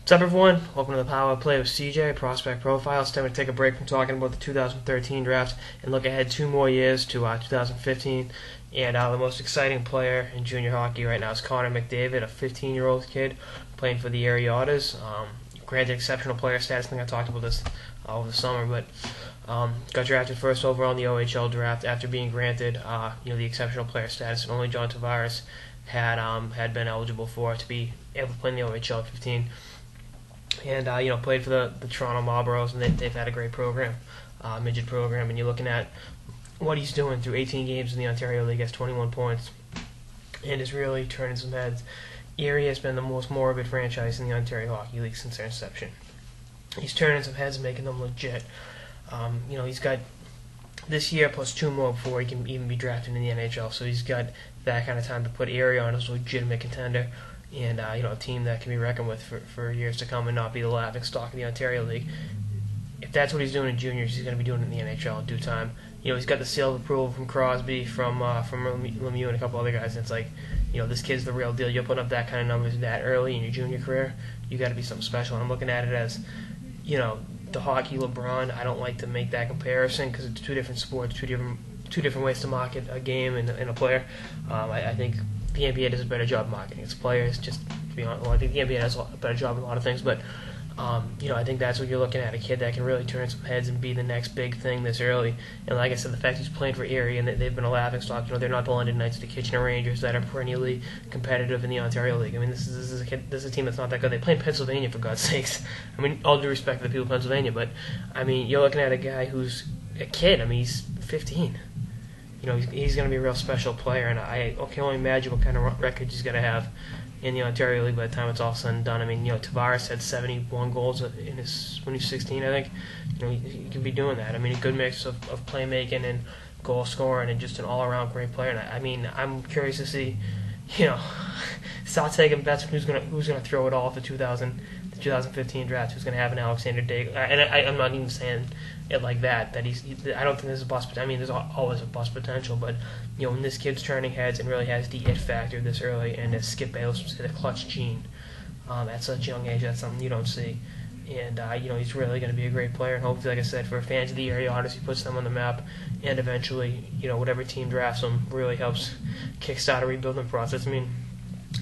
What's up, everyone? Welcome to the Power Play with CJ, Prospect Profile. It's time to take a break from talking about the 2013 draft and look ahead 2 more years to 2015. And the most exciting player in junior hockey right now is Connor McDavid, a 15-year-old kid playing for the Eerie Otters. Granted, exceptional player status. I think I talked about this over the summer, but got drafted first overall in the NHL Draft after being granted the exceptional player status that only John Tavares had been eligible for to be able to play in the OHL 15. And played for the Toronto Marlboros, and they've had a great program, midget program. And you're looking at what he's doing through 18 games in the Ontario League, has 21 points, and is really turning some heads. Eerie has been the most morbid franchise in the Ontario Hockey League since their inception. He's turning some heads and making them legit. He's got this year plus 2 more before he can even be drafted in the NHL. So he's got that kind of time to put Eerie on as a legitimate contender. And a team that can be reckoned with for years to come and not be the laughingstock of the Ontario League. If that's what he's doing in juniors, he's going to be doing it in the NHL in due time. He's got the seal of approval from Crosby, from Lemieux, and a couple other guys. And it's like, this kid's the real deal. You're putting up that kind of numbers that early in your junior career, you got to be something special. And I'm looking at it as, the hockey LeBron. I don't like to make that comparison because it's 2 different sports, two different ways to market a game and a player. I think the NBA does a better job marketing its players. Just to be honest, well, I think the NBA does a better job in a lot of things, but I think that's what you're looking at—a kid that can really turn some heads and be the next big thing this early. And like I said, the fact he's playing for Eerie and they've been a laughingstock. They're not the London Knights, the Kitchener Rangers that are perennially competitive in the Ontario League. I mean, this is a team that's not that good. They play in Pennsylvania, for God's sakes. I mean, all due respect to the people of Pennsylvania, but I mean, you're looking at a guy who's a kid. I mean, he's 15. He's going to be a real special player, and I can only imagine what kind of records he's going to have in the Ontario League by the time it's all said and done. I mean, Tavares had 71 goals when he was 16, I think. He could be doing that. I mean, a good mix of playmaking and goal scoring and just an all-around great player. And I'm curious to see, start taking bets on who's going to throw it all at the 2015 draft, who's going to have an Alexander Day. And I'm not even saying it like that I don't think there's a bust. I mean, there's always a bust potential, but when this kid's turning heads and really has the it factor this early, and as Skip Bayless would say, the clutch gene at such a young age, that's something you don't see. And he's really going to be a great player, and hopefully, like I said, for fans of the Eerie Otters, he puts them on the map, and eventually, whatever team drafts him really helps kickstart a rebuilding process. I mean,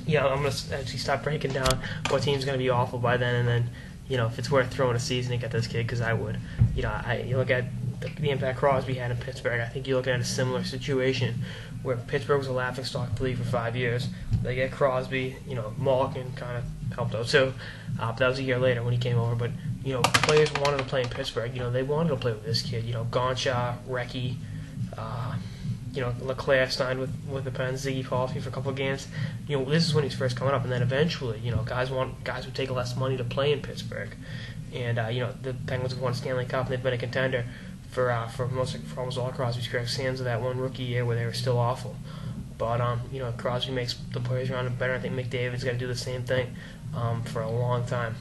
I'm going to actually stop breaking down what team's going to be awful by then, and then, if it's worth throwing a season to get this kid, because I would. You look at the impact Crosby had in Pittsburgh. I think you're looking at a similar situation where Pittsburgh was a laughingstock of the league for 5 years. They get Crosby, Malkin kind of helped out too. But that was a year later when he came over. But, players wanted to play in Pittsburgh. They wanted to play with this kid. Gonshaw, Recchi, Leclerc signed with the Pens, Ziggy Palffy for a couple of games. This is when he's first coming up, and then eventually, guys would take less money to play in Pittsburgh, and the Penguins have won Stanley Cup, and they've been a contender for almost all Crosby's career, sans of that one rookie year where they were still awful. But Crosby makes the players around him better. I think McDavid's got to do the same thing for a long time.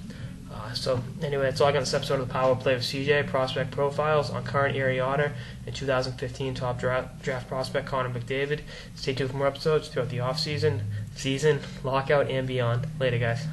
So anyway, that's all I got in this episode of the Power Play with CJ, Prospect Profiles on current Eerie Otter and 2015 top draft prospect Connor McDavid. Stay tuned for more episodes throughout the off-season, lockout, and beyond. Later, guys.